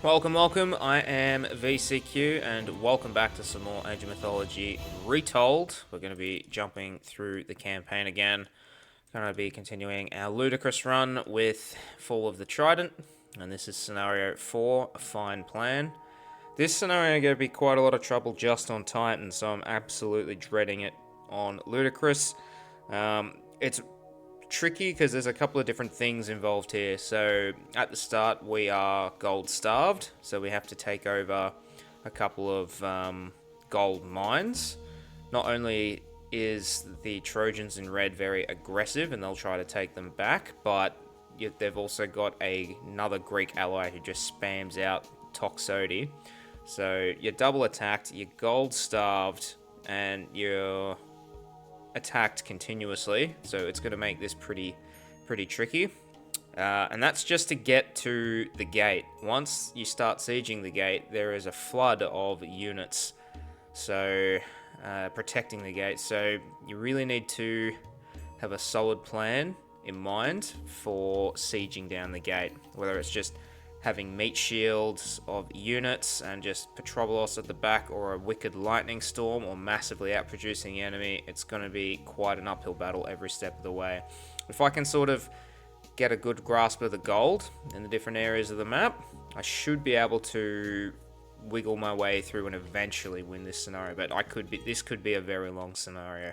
Welcome, welcome. I am VCQ, and welcome back to some more Age of Mythology Retold. We're going to be jumping through the campaign again. Going to be continuing our Ludicrous run with Fall of the Trident, and this is scenario 4, a fine plan. This scenario is going to be quite a lot of trouble just on Titan, so I'm absolutely dreading it on Ludicrous. It's tricky because there's a couple of different things involved here. So at the start we are gold starved, so we have to take over a couple of gold mines. Not only is the Trojans in red very aggressive and they'll try to take them back, but they've also got another Greek ally who just spams out toxotes. So you're double attacked, you're gold starved, and you're attacked continuously, so it's going to make this pretty tricky. And that's just to get to the gate. Once you start sieging the gate, there is a flood of units, so protecting the gate. So you really need to have a solid plan in mind for sieging down the gate, whether it's just having meat shields of units and just Petrobolos at the back, or a wicked lightning storm, or massively outproducing the enemy. It's going to be quite an uphill battle every step of the way. If I can sort of get a good grasp of the gold in the different areas of the map, I should be able to wiggle my way through and eventually win this scenario, but this could be a very long scenario.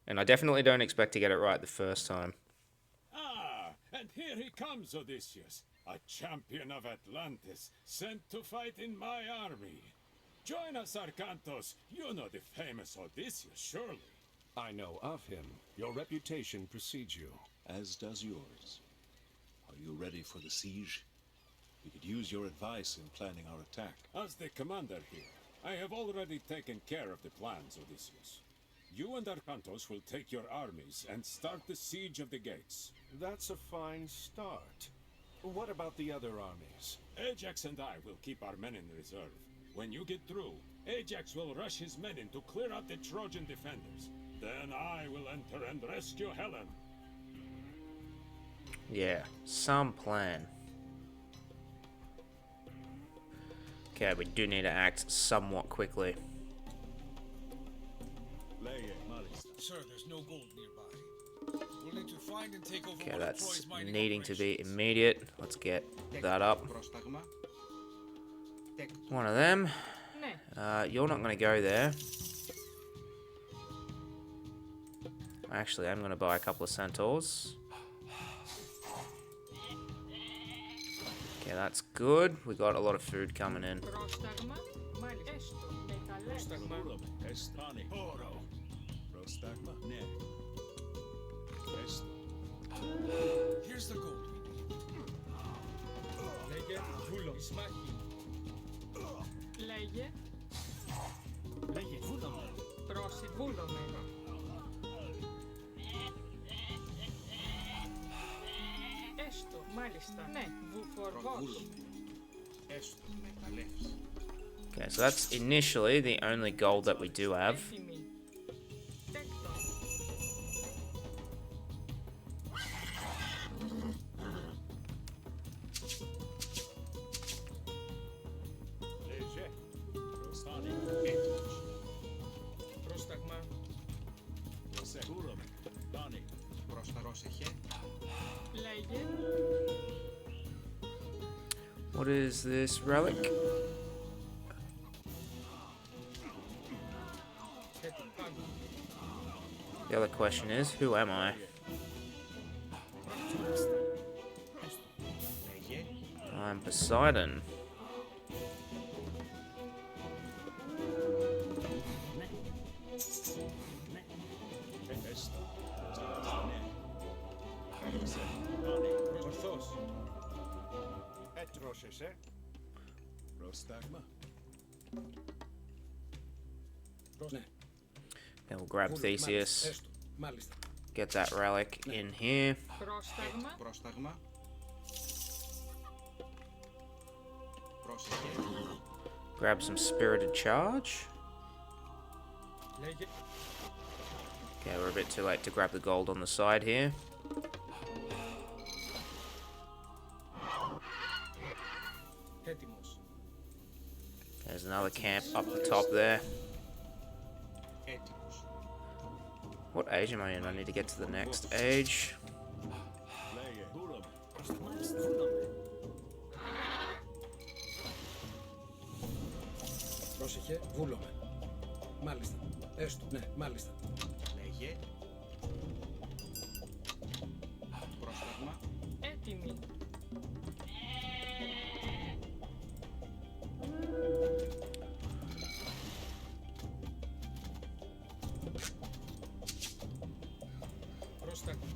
And I definitely don't expect to get it right the first time. Ah, and here he comes, Odysseus, a champion of Atlantis, sent to fight in my army. Join us, Arkantos. You know the famous Odysseus, surely. I know of him. Your reputation precedes you. As does yours. Are you ready for the siege? We could use your advice in planning our attack. As the commander here, I have already taken care of the plans, Odysseus. You and Arkantos will take your armies and start the siege of the gates. That's a fine start. What about the other armies? Ajax and I will keep our men in reserve. When you get through, Ajax will rush his men in to clear out the Trojan defenders. Then I will enter and rescue Helen. Yeah, some plan. Okay, we do need to act somewhat quickly. Sir, there's no gold nearby. We'll need to find and take over Okay, one of that's Troy's mining needing to be operations. immediate. Let's get that up. One of them. You're not going to go there. Actually, I'm going to buy a couple of centaurs. Okay, that's good. We got a lot of food coming in. Here's the gold. Λέγε βούλο. Λέγε. Λέγε βούλο. Πρόσι βούλο. Έστω, μάλιστα. Ναι, βουφορβός. Έστω, μεταλλεύς. Okay, so that's initially the only gold that we do have. What is this relic? The other question is, who am I? I'm Poseidon. Then we'll grab Theseus, get that relic in here. Grab some spirited charge. Okay, we're a bit too late to grab the gold on the side here. Έτοιμος. There's another camp up the top there. Έτοιμος. What age am I in? I need to get to the next age. Λέγε, βούλαμε. Πρόσεχε, βούλομαι. Μάλιστα. Έστω, ναι, μάλιστα. Λέγε. Πρόσταγμα. Έτοιμοι. Πρόσταγμα.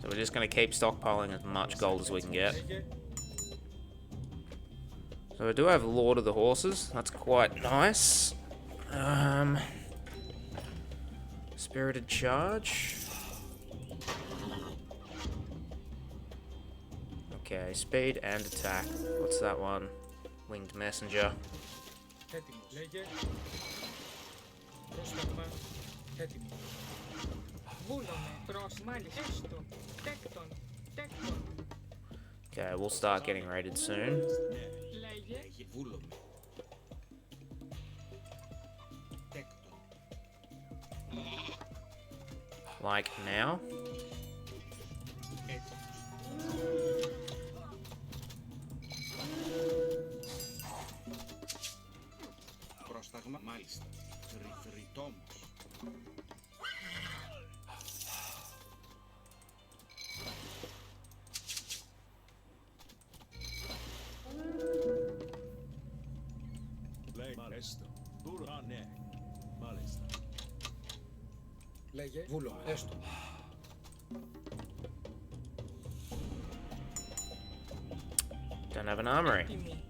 So we're just going to keep stockpiling as much gold as we can get. Λέγε. So I do have Lord of the Horses. That's quite nice. Spirited Charge. Okay, speed and attack. What's that one? Winged Messenger. Έτοιμος. Λέγε. Πρόσταγμα. Έτοιμο. Βούλομαι. Προς μάλιστα. Έστω. Τέκτον. Τέκτον. Okay, we'll start getting raided soon. Λέγε. Βούλομαι. Τέκτον. Like now. Πρόσταγμα. Μάλιστα. Ρητόμος. Λέγε, έστω. Βούλα, ναι. Μάλιστα. Λέγε. Βούλομαι. Έστω. Don't have an armory. Έτοιμοι.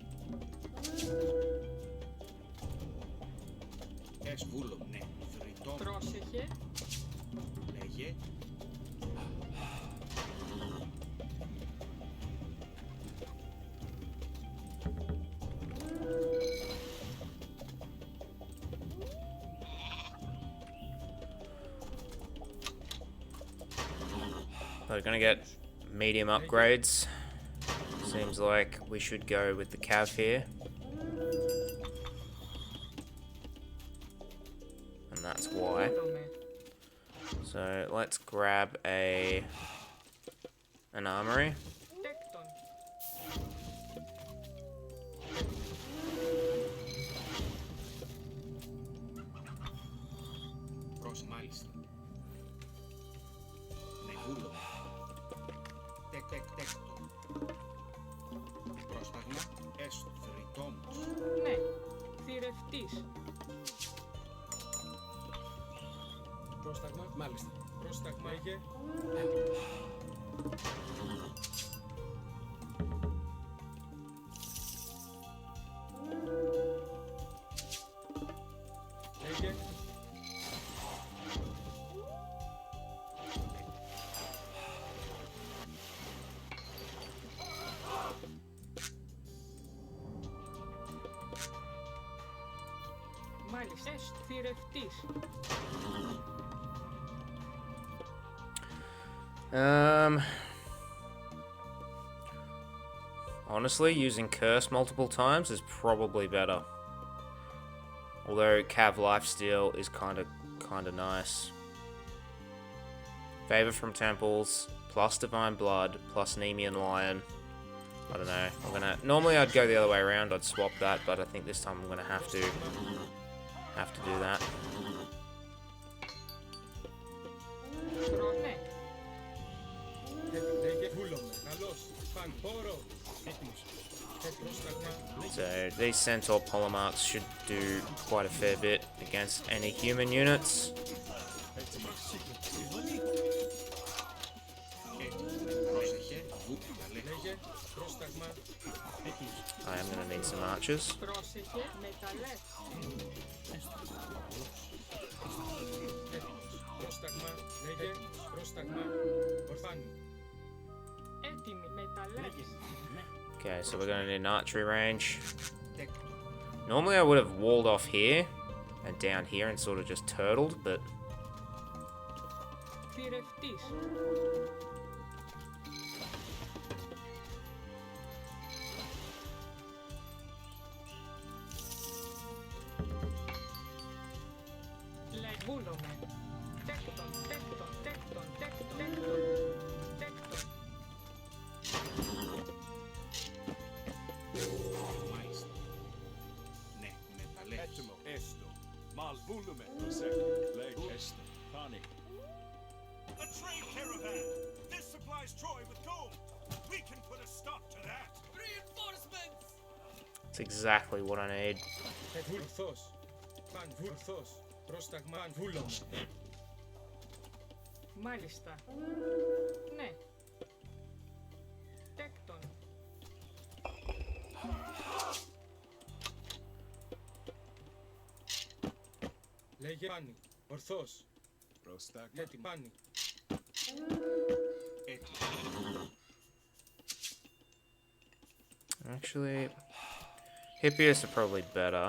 Βούλομαι. Ναι. Ρητόμος. Πρόσεχε. Λέγε. We're gonna get medium upgrades. Seems like we should go with the cav here. And that's why. Βούλομαι. So let's grab an armory. Τέκτον. Προς μάλιστα. Ναι, βούλομαι. Τέκτον. Πρόσταγμα. Έστω. Ρητόμος. Ναι. Θηρευτής. Πρόσταγμα. Μάλιστα. Πρόσταγμα. Λέγε. Λέγε. Μάλιστα. Έστω. Θηρευτής. Honestly, using Curse multiple times is probably better. Although Cav Lifesteal is kind of nice. Favor from Temples, plus Divine Blood, plus Nemean Lion. I don't know. Normally I'd go the other way around. I'd swap that, but I think this time I'm gonna have to do that. Ναι. Λέγε. Βούλομαι. Καλώς. Φανπόρο. Έτοιμος. Πρόσταγμα. So these Centaur Polemarchs should do quite a fair bit against any human units. Πρόσεχε. Λέγε. Πρόσταγμα. I am gonna need some archers. Πρόσεχε. Μεταλλεύς. Πρόσταγμα. Λέγε. Πρόσταγμα. Ορφάνι. Έτοιμοι. Μεταλλεύς. Okay, so we're gonna need an archery range. Τέκτον. Normally I would have walled off here, and down here and sort of just turtled, but θηρευτής, βούλομαι, τέκτον, τέκτον, τέκτον, τέκτον, τέκτον, τέκτον, Μάλιστα. Ναι, μεταλλεύσεις. Έτοιμο. Έστω. Malvolume. Prosecco. Leg. Esto. Pani. A trade caravan! This supplies Troy with gold! We can put a stop to that! Reinforcements! it's exactly what I need. Βουρθός. Παν βουρθός. Πρόσταγμα βούλομαι. μάλιστα, ναι, τέκτον, Λέγε πάνι. Ορθός. Prostagma. Έτοιμο. Πάνι. Έτοιμο. Actually, hippeus are probably better.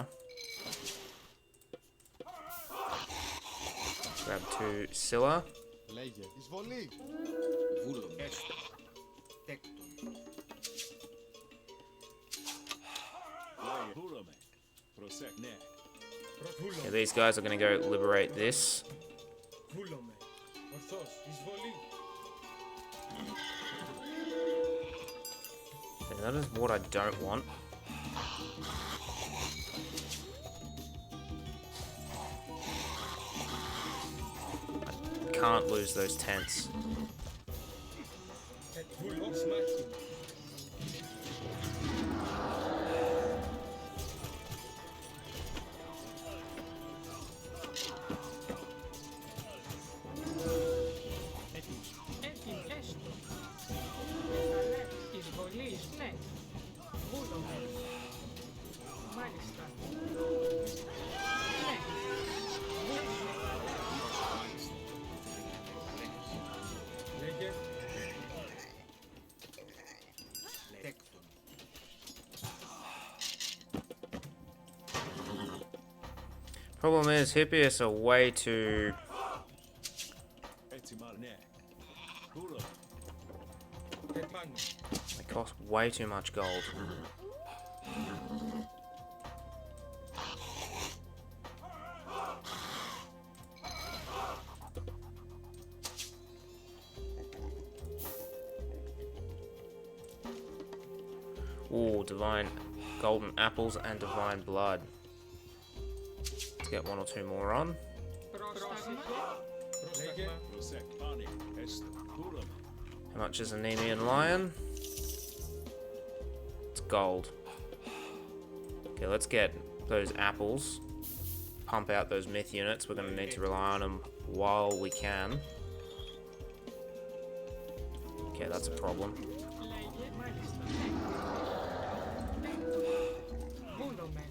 Grab 2 Scylla. Λέγε. Εισβολή. Βούλομαι. Έστω. Τέκτον. Leg. Burame. Prosecco. Ναι. Yeah, Βούλομαι. these guys are going to go liberate this. Βούλομαι. Ορθός. Εισβολή. Okay, that is what I don't want. I can't lose those tents. Βούλος μάχη. έτοιμ, έστω, μεταλλεύς, εισβολής, ναι, βούλομαι, μάλιστα, ναι, Λέγε. Τέκτον. Problem is, hippeus are way too... Έτοιμα. Ναι. Burame. Επάνω. They cost way too much gold. Ooh, divine golden apples and divine blood. Let's get 1 or 2 more on. πρόσταγμα, Λέγε. Prosecco. Pani. Esto. Burame. How much is a Nemean lion? It's gold. Okay, let's get those apples. Pump out those myth units. We're going to need to rely on them while we can. Okay, that's a problem. λέγε, μάλιστα, βούλομαι,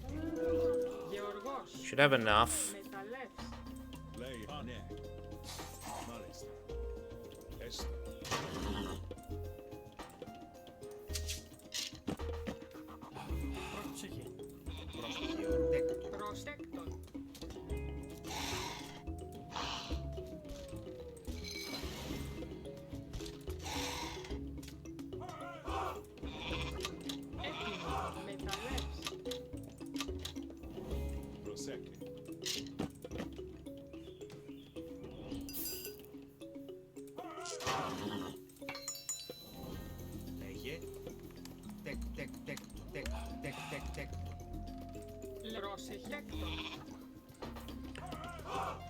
γεωργός, Should have enough. μεταλλεύς, Leg. Ναι. Μάλιστα. Esto. Πρόσεχε. Πρόσεχε. Τέκτον. προστέκτον, έτοιμο, μεταλλεύς, Prosecco. Λέγε. Τεκ, τεκ, τέκτον. Τεκ, τεκ, τεκ, τέκτον. πρόσεχε, τέκτον,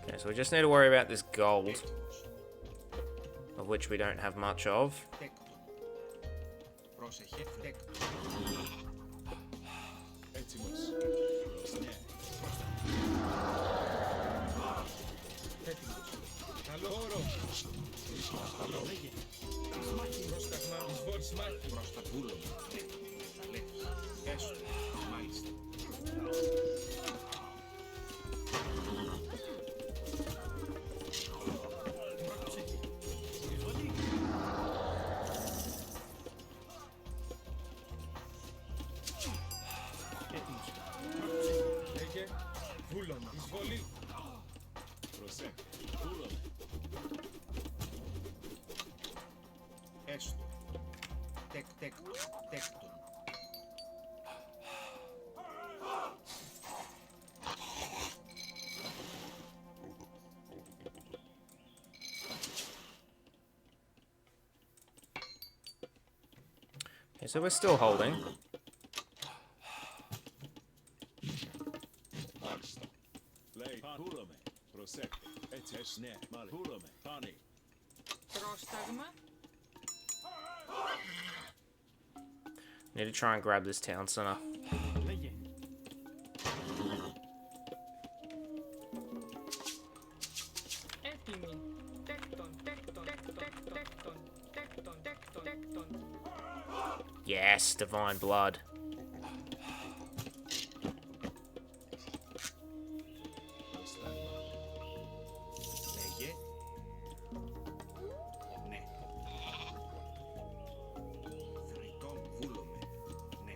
Okay, so we just need to worry about this gold, of which we don't have much of. Τέκτον. Πρόσεχε. Τέκτον. Έτοιμος. Ναι. Έτοιμος. Καλό όρο. Καλό. Λέγε. Πρόσταγμα. Εισβόλης μάχη. Προσταγούλωμα. Μεταλλεύς. Έστω. Μάλιστα. Πρόσεχε. Εισβολή. Έτοιμος. Λέγε. Βούλωμα. Εισβολή. Prosecco. Pulome. Έστω. Τέκτον. Okay, so we're still holding. Lei pulome. Prosecco. Etesne. Mali. Pulome. Pani. Πρόσταγμα. Need to try and grab this town center. Λέγε. Έτοιμη. Τέκτον. Yes, divine blood. Prostagma. Λέγε. Ναι. Θρητόν βούλομαι. Ναι.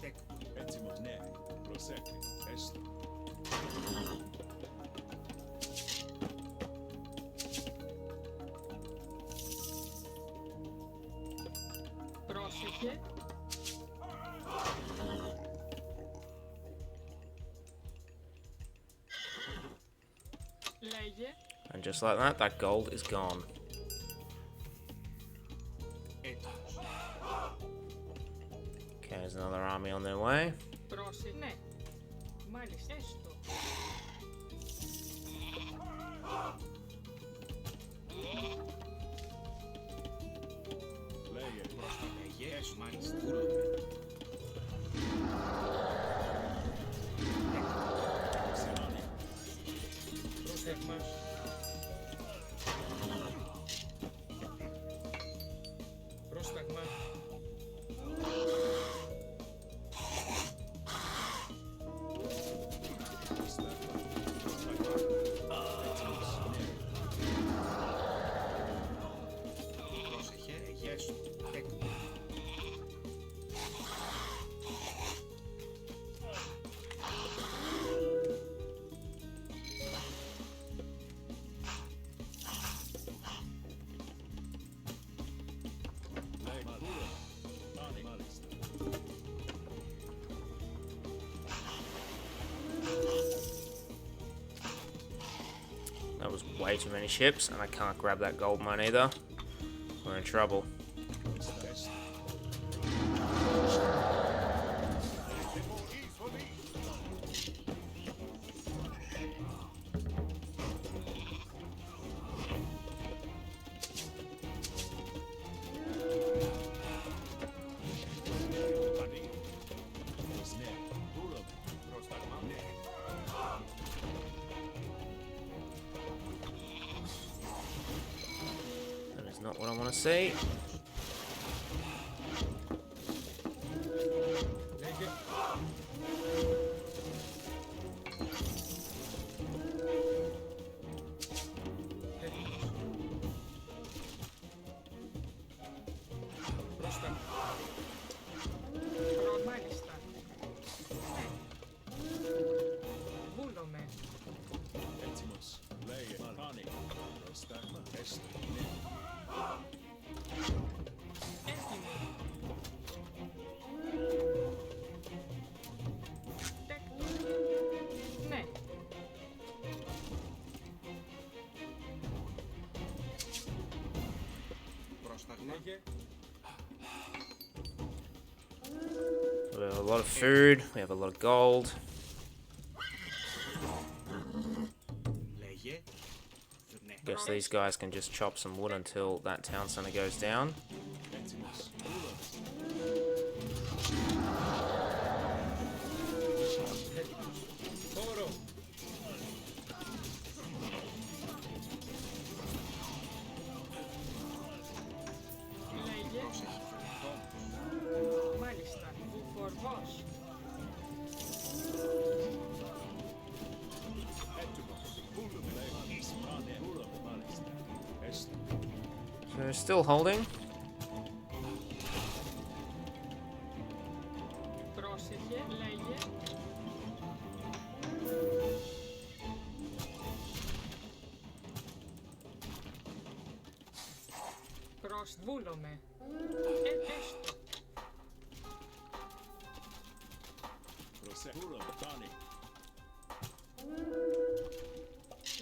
Τέκτον. Etimo. Ne. Prosecco. Esto. Πρόσεχε. Λέγε. And just like that, that gold is gone. Έτοιμος. Okay, there's another army on their way. Πρόσεχε. Ναι. Μάλιστα. Έστω. Λέγε. Λέγε. Έστω. Μάλιστα. Βούλομαι. Semani. Πρόσταγμα. Πρόσταγμα. Πρόσεχε. Λέγε. Έστω. Τέκτον. Lei pulome. Pani. Malista. That was way too many ships, and I can't grab that gold mine either. We're in trouble. Esto. Pani. Prosne. Pulome. Prostagma. Ne. That is not what I want to see. Λέγε. Έτοιμος. Πρόσταγμα. Μάλιστα. Ναι. Βούλομαι. Etimos. Lei. Pani. Prostagma. Esto. Ne. Έτοιμη. Τέκτον. Ναι. Πρόσταγμα. Λέγε. We have a lot of food, we have a lot of gold. Λέγε. Ναι. Guess these guys can just chop some wood until that town center goes down. Etimos. Pulome. Έτοιμος. Χώρο. Λέγε. Πρόσεχε. Θρητόν. Μάλιστα. Βουφορβός. Etimos. Pulome. Lei. Pani. Pulome. Malista. Esto. So we're still holding. Πρόσεχε. Λέγε. Προσβούλομαι. Έστω. Προσεχούρο, Τόνι.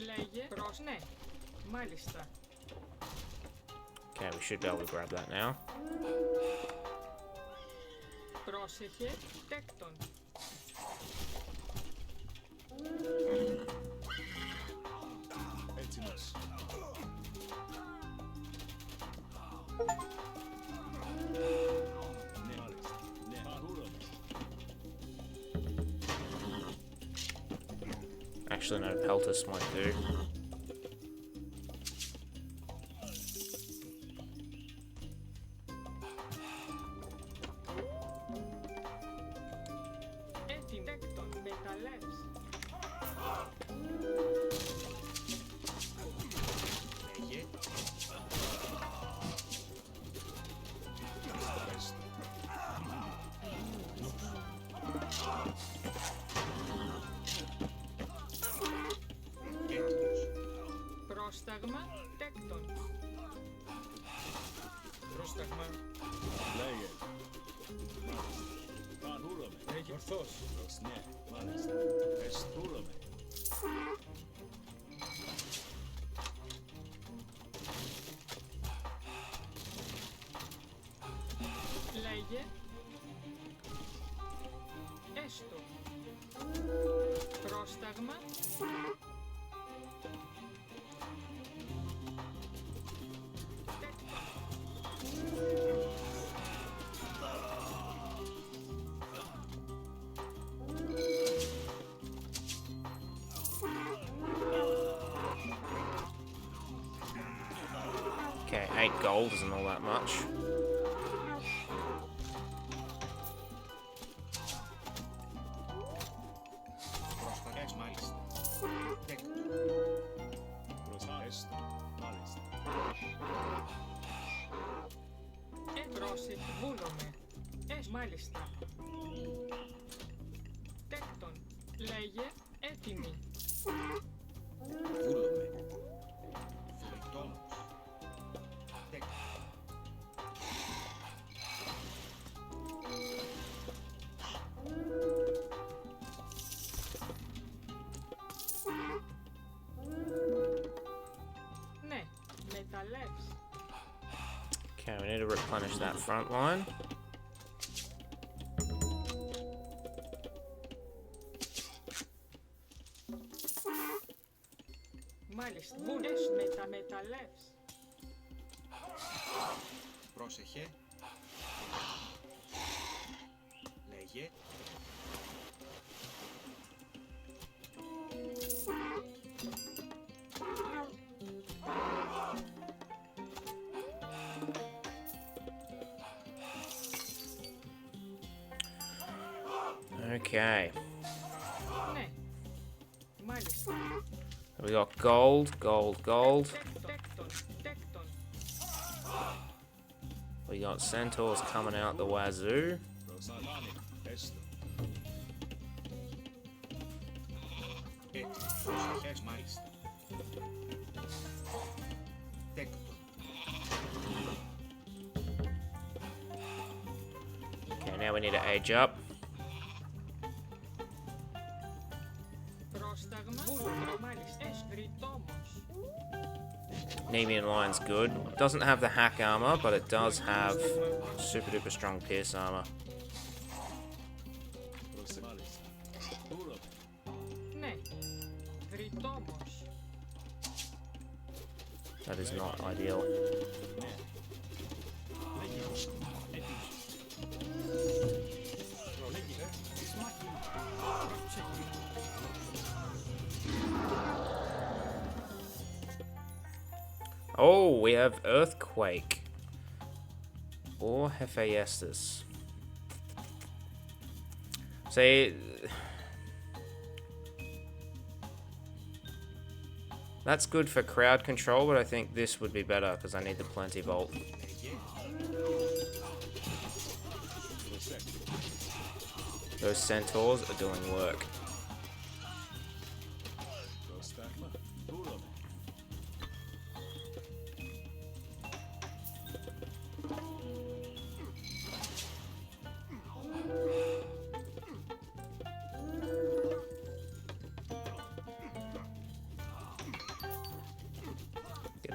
Λέγε προς ναι. Μάλιστα. Okay, we should be able to grab that now. Πρόσεχε τέκτον. Έτοιμος. Ναι, μάλιστα. Ναι, παρούρο. Actually, no, Peltus might do. Έτοιμη τέκτον. Μεταλλεύς. Λέγε. Έτοιμος. Πρόσταγμα τέκτον. Πρόσταγμα. Λέγε. Παρούρο. Λέγε. Ορθώς. Προς ναι, μάλιστα. Εστούρο. Λέγε. Έστω. Πρόσταγμα. Τέκτον. Okay, 8 gold isn't all that much. Πρόσφαγες μάλιστα. Τέκτον. Προσέστο, μάλιστα. Πρόσεχε βούλομαι. Μάλιστα. Τέκτον. Λέγε έτοιμη. Βούλομαι. Φιλεκτόνος. Τέκτον. Ναι. Μεταλλεύς. Okay, we need to replenish that front line. Μάλιστα. Βούλες μεταλλεύς. Πρόσεχε. Λέγε. Okay, Ναι. Μάλιστα. we got gold, gold, gold. Τέκτον. Τέκτον. We got centaurs coming out the wazoo. Προσαλάνι, έστω. Έτοιμος. Πρόσεχες μάλιστα. Τέκτον. Okay, now we need to age up. Πρόσταγμα. Βούλομαι. Μάλιστα. Ρητόμος. Nemean line's good. Doesn't have the hack armor, but it does have super duper strong pierce armor. Προσε, μάλιστα. Εστούρο. Ναι. Ρητόμος. That is not ideal. Oh, we have Earthquake. Or Hephaestus. See, that's good for crowd control, but I think this would be better because I need the Plenty Bolt. Those centaurs are doing work. Πρόσταγμα, δούλομαι.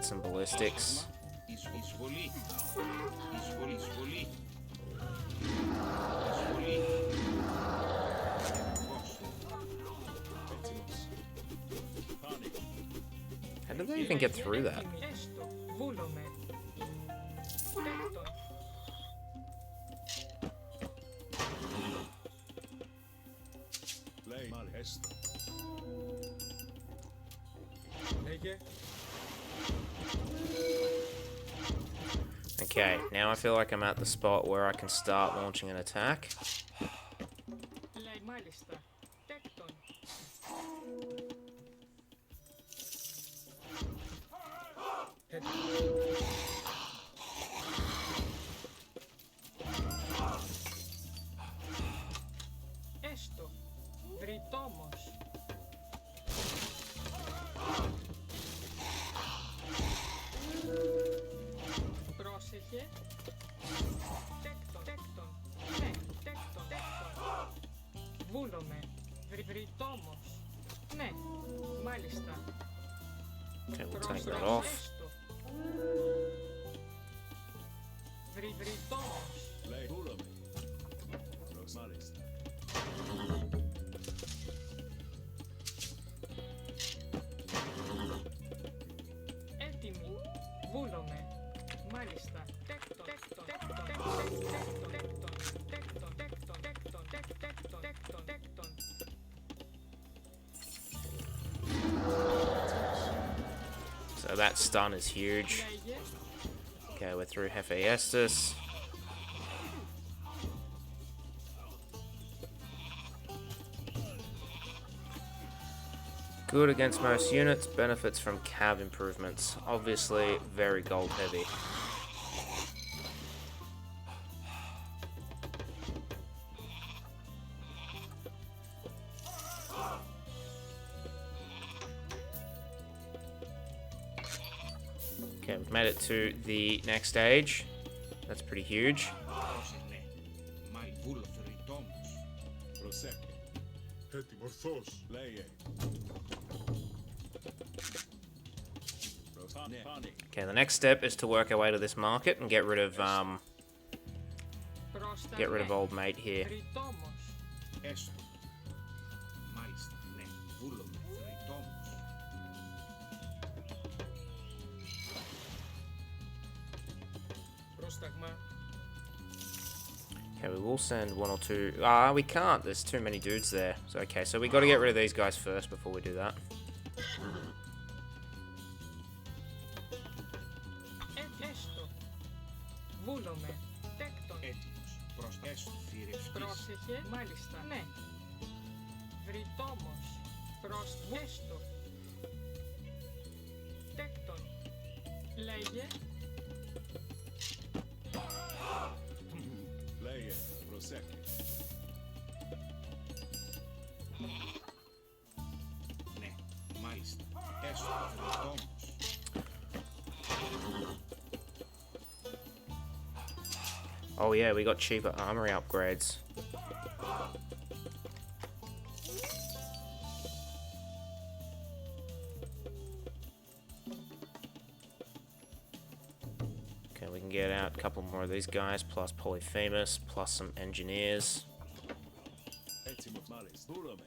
get some ballistics. Εισβολή. Εισβολή. Εισβολή. Εισβολή. How did they even get through that? Έστω. Βούλομαι. Τέκτον. Lei male est. Λέγε. Okay, now I feel like I'm at the spot where I can start launching an attack. Λέει μάλιστα. Τέκτον. Έστω. Βρυτόμος. Πρόσεχε. Τέκτον. Τέκτον. Ναι. Τέκτον. Τέκτον. Βούλομαι. Βρυτόμος. Ναι. Μάλιστα. Okay, we'll take that Πρόσεχε. off. Έστω. Βρυτόμος. Lei Bulame. Pros male est. Έτοιμη. Βούλομαι. Μάλιστα. Τέκτον. Τέκτον. Τέκτον. Τέκτον. Τέκτον. Τέκτον. Τέκτον. Τέκτον. Τέκτον. Τέκτον. Τέκτον. So that stun is huge. Λέγε. Okay, we're through Hephaestus. Good against most units, benefits from cab improvements. Obviously, very gold heavy. Okay, we've made it to the next stage. That's pretty huge. Πρόσεχε. Μάι βούλο φεριτόμος. Prosecche. Etimorthos. Lei. Pros pane. Okay, the next step is to work our way to this market and get rid of Πρόστανε. old mate here. Βρυτόμος. Έστω. Μάλιστα. Ναι. Βούλομαι. Φεριτόμος. Πρόσταγμα. Okay, we will send one or two. We can't. There's too many dudes there. So okay, so we got to get rid of these guys first before we do that. Έστω. Βούλομαι. Τέκτον. Έτοιμος. Προς έστω. Θηρευστής. Πρόσεχε. Μάλιστα. Ναι. Βρυτόμος. Προς έστω. Τέκτον. Λέγε. Lei. Prosecche. Ναι. Μάλιστα. Έστω. Φεριτόμος. Oh yeah, we got cheaper armory upgrades. Okay, we can get out a couple more of these guys, plus Polyphemus, plus some engineers. Etimos male est. Bulame.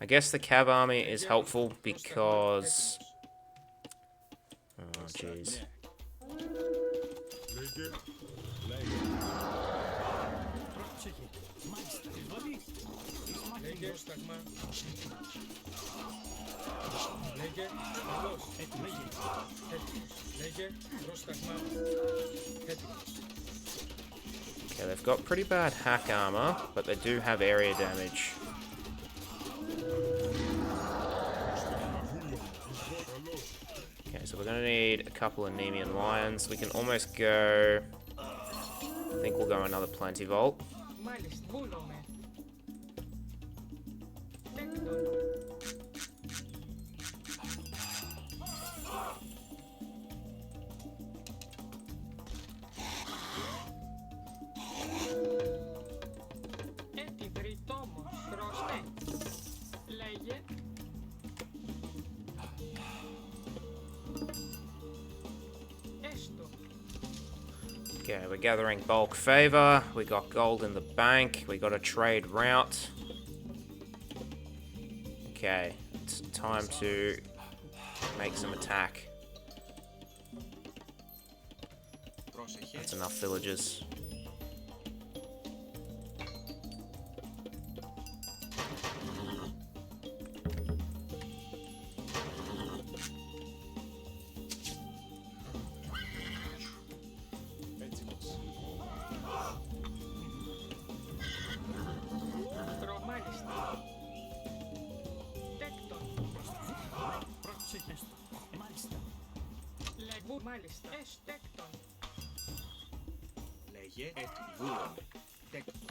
I guess the cav army is helpful because... Oh, jeez. Λέγε. Lei. Λέγε. Πρόσταγμα. Λέγε. Καλώς. Έτοιμος. Λέγε. Πρόσταγμα. Έτοιμος. Okay, they've got pretty bad hack armor, but they do have area damage. Okay, so we're gonna need a couple of Nemean lions. We can almost go... I think we'll go another Plantivolt. Μάλιστα. Βούλομαι. Τέκτον. Έτοιμη. Βρυτόμος. Προς ναι. Λέγε. Okay, we're gathering bulk favor. We got gold in the bank. We got a trade route. Okay, it's time to make some attack. That's enough villagers. Μάλιστα. Τέκτον. Προσεχέστο. Μάλιστα. Λεγού. Μάλιστα. Τέκτον. Λέγε βούλο. Τέκτον.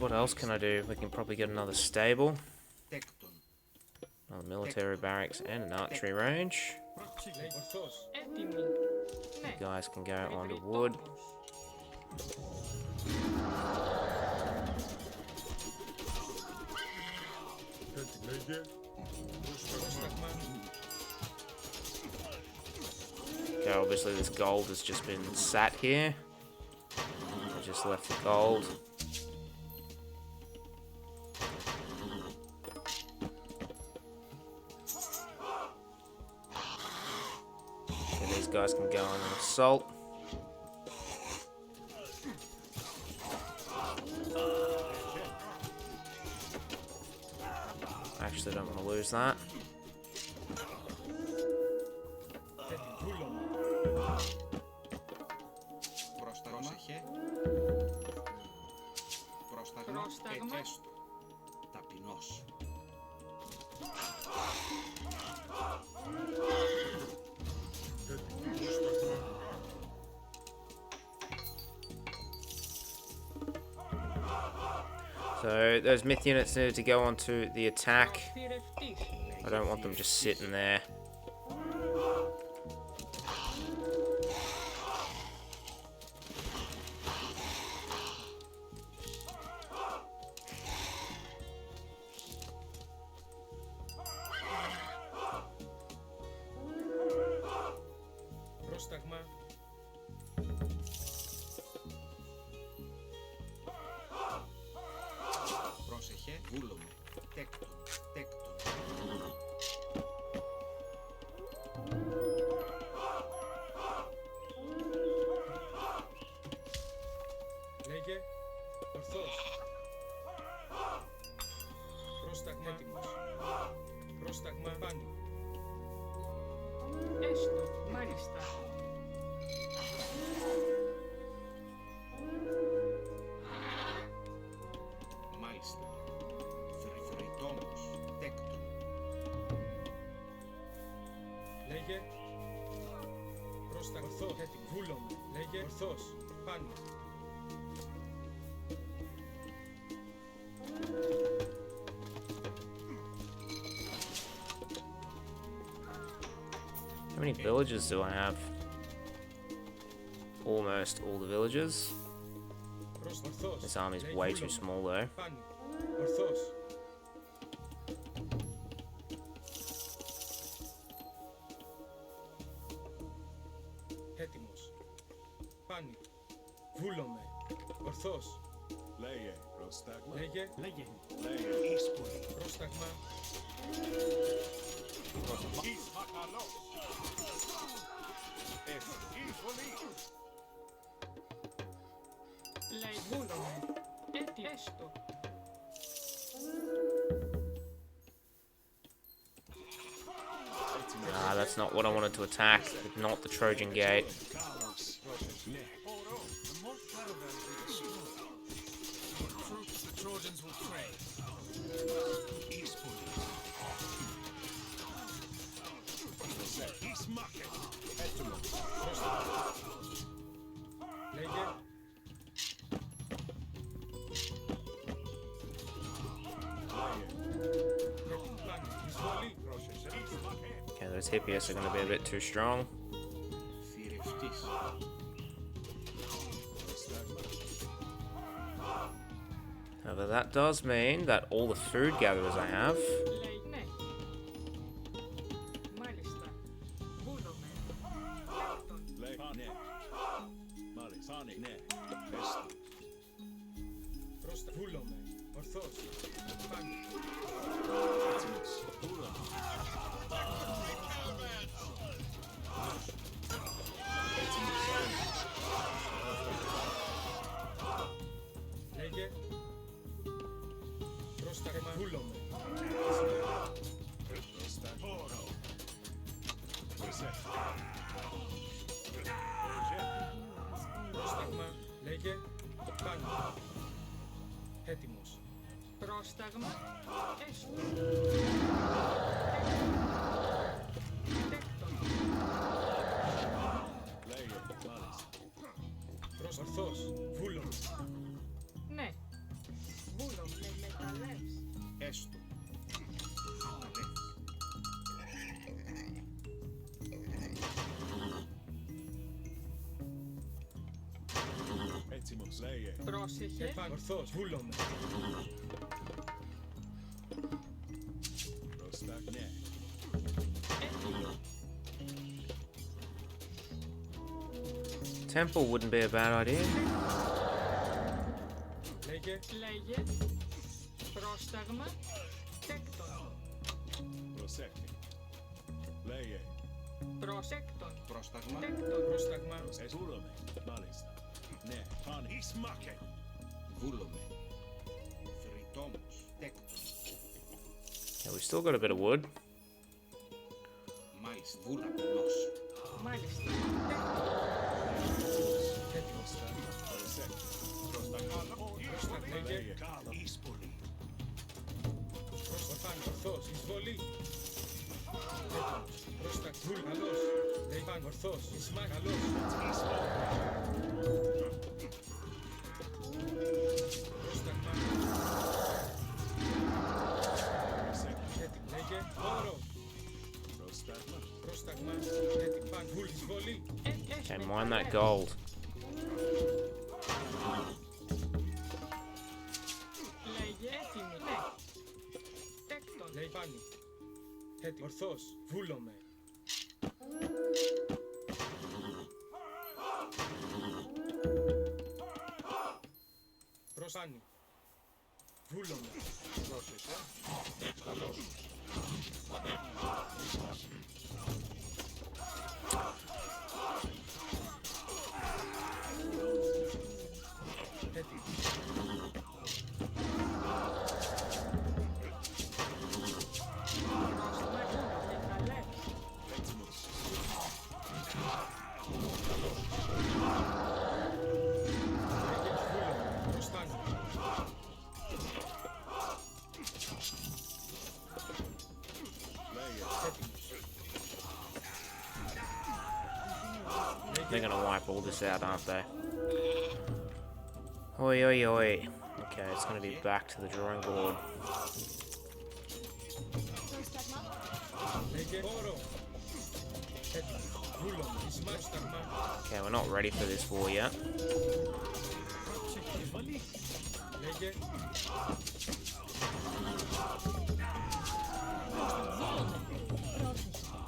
What else can I do? We can probably get another stable, another military barracks, and an archery range. Έτοιμοι. You guys can go onto wood. Okay, obviously this gold has just been sat here. I just left the gold. Okay, these guys can go on an assault. Actually, don't want to lose that. Πρόσεχε. Πρόσταγμα. Ταπεινός. So those myth units needed to go onto the attack. Θηρευτής. I don't want them just sitting there. Πρόσταγμα. Πρόσεχε. Βούλομαι. Τέκτον. Λέγε. Ορθώς. Πρόσταγμα. Έτοιμος. Πρόσταγμα. Πάνω. Έστω. Μάλιστα. Μάλιστα. Θρητόμος. Τέκτον. Λέγε. Πρόσταγμα. Ορθώς. Έτοιμος. Βούλομαι. Λέγε. Ορθώς. Πάνω. How many villages do I have? Almost all the villages. Ορθώς. This army's way too small though. Πάνω. Ορθώς. Έτοιμος. Πάνω. Βούλομαι. Ορθώς. Λέγε, πρόσταγμα. Λέγε. Λέγε. Λέγε. Ίσπορη. Πρόσταγμα. Εις μακαλός. Ευχή πολύ. Λαϊβούλομαι. Έτι έστω. Ah, that's not what I wanted to attack. Not the Trojan gate. Troops the Trojans will trade. Ίσπορη. Εις μάκε. Those hippeus are going to be a bit too strong. However, that does mean that all the food gatherers I have Ναι. Μάλιστα. Βούλομαι. Έκτον. Ne. Μάλιστα. Ναι. Έστω. Πρόστα. Βούλομαι. Ορθώς. Πάνω. Έτοιμος. Ούλα. Λέγε. Πρόσταγμα. Βούλομαι. Πόρο. Πρόσταγμα. Λέγε. Πάνω. Έτοιμος. Πρόσταγμα. Έστω. Έκτον. Λέγε. Μάλιστα. Προς ορθώς. Βούλομαι. Ναι. Βούλομαι. Με μεταλλεύς. Έστω. Έτοιμος. Λέγε. Πρόσεχε. Επάνω. Ορθώς. Βούλομαι. Μπροστά. Ναι. Έτοιμο. Temple wouldn't be a bad idea. Λέγε. Λέγε. Πρόσταγμα. Τέκτον. Προσέχτε. Λέγε. Προσέκτον. Πρόσταγμα. Τέκτον. Πρόσταγμα. Βούλομαι. Μάλιστα. Ναι. Πάνε. Ισμάκε. Βούλομαι. Θρητόμος. Τέκτον. Yeah, we've still got a bit of wood. Μάλιστα. Βούλαπενος. Μάλιστα. Τέκτον. Έτοιμος. Προσέχτε. Πρόσταγμα. Λέγε. Λέγε. Ίσπολη. Πάνω. Ορθώς. Εισβολή. Έτοιμος. Πρόσταγμα. Βούλ. Καλώς. Λέει πάνω. Ορθώς. Ισμά. Καλώς. Πρόσταγμα. Έτοιμο. Λέγε. Όρο. Προστάγμα. Πρόσταγμα. Έτοιμο. Πάνω. Βούλ. Εισβολή. Okay, mine that gold. Λέγε. Έτοιμη. Ναι. Τέκτον. Λέει πάνω. Έτοιμο. Ορθώς. Βούλομαι. Προσάνι. Βούλομαι. Πρόσεχε. Καλώς. Έτοιμο. Πρόσταγμα. Μεταλλεύς. Έτοιμος. Λέγε. Βούλομαι. Προστάνι. Λέγε. Έτοιμος. They're gonna wipe all this out, aren't they? Oi, oi, oi. Okay, it's gonna be back to the drawing board. Λέγε. Όρο. Έτοιμο. Βούλομαι. Ισμά. Πρόσταγμα. Okay, we're not ready for this war yet. Λέγε.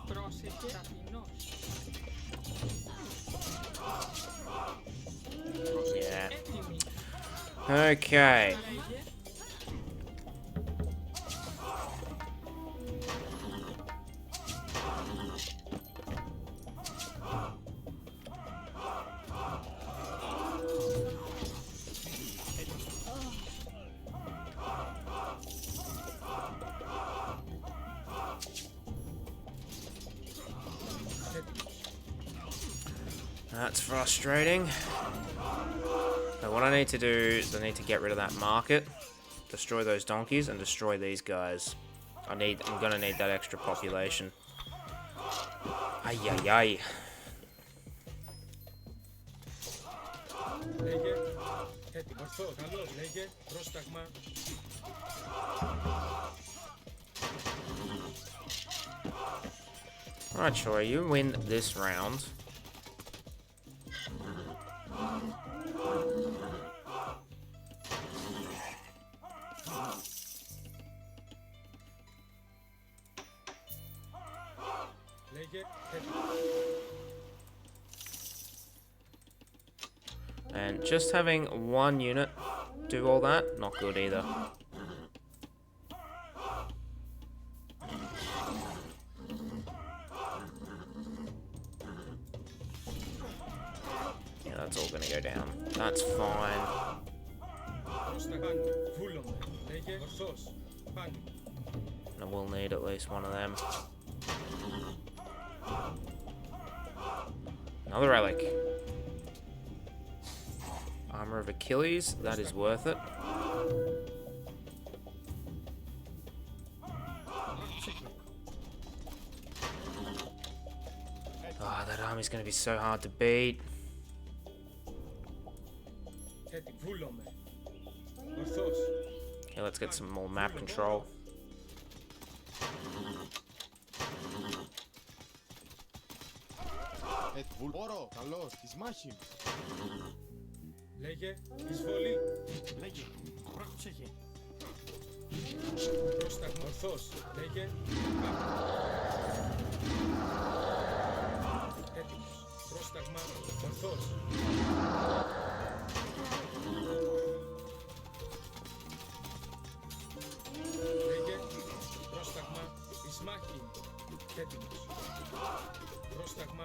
Πρόσεχε. Ταπεινός. Yeah. Έτοιμη. Okay. Λέγε. That's frustrating. So what I need to do is I need to get rid of that market, destroy those donkeys, and destroy these guys. I'm gonna need that extra population. Ay ay ay. Λέγε. Έτοιμο. Ορθώς. Καλώς. Λέγε. Πρόσταγμα. Alright, Troy, you win this round. Λέγε έτοιμος. And just having one unit do all that, not good either. Yeah, that's all gonna go down. That's fine. Προς τα πάνω. Βούλομαι. Λέγε ορθώς. Πάνω. And we'll need at least one of them. Another relic. Armor of Achilles, that is worth it. Oh, that army's gonna be so hard to beat. Έτοιμο. Βούλομαι. Ορθώς. Okay, let's get some more map control. Όρο, καλώς, της μάχης. Λέγε εισβολή. Λέγε, πρόσεχε. Πρόσταγμα ορθώς. Λέγε πάνω. Έτοιμος. Πρόσταγμα ορθώς. Λέγε πρόσταγμα εις μάχη. Έτοιμος. Πρόσταγμα.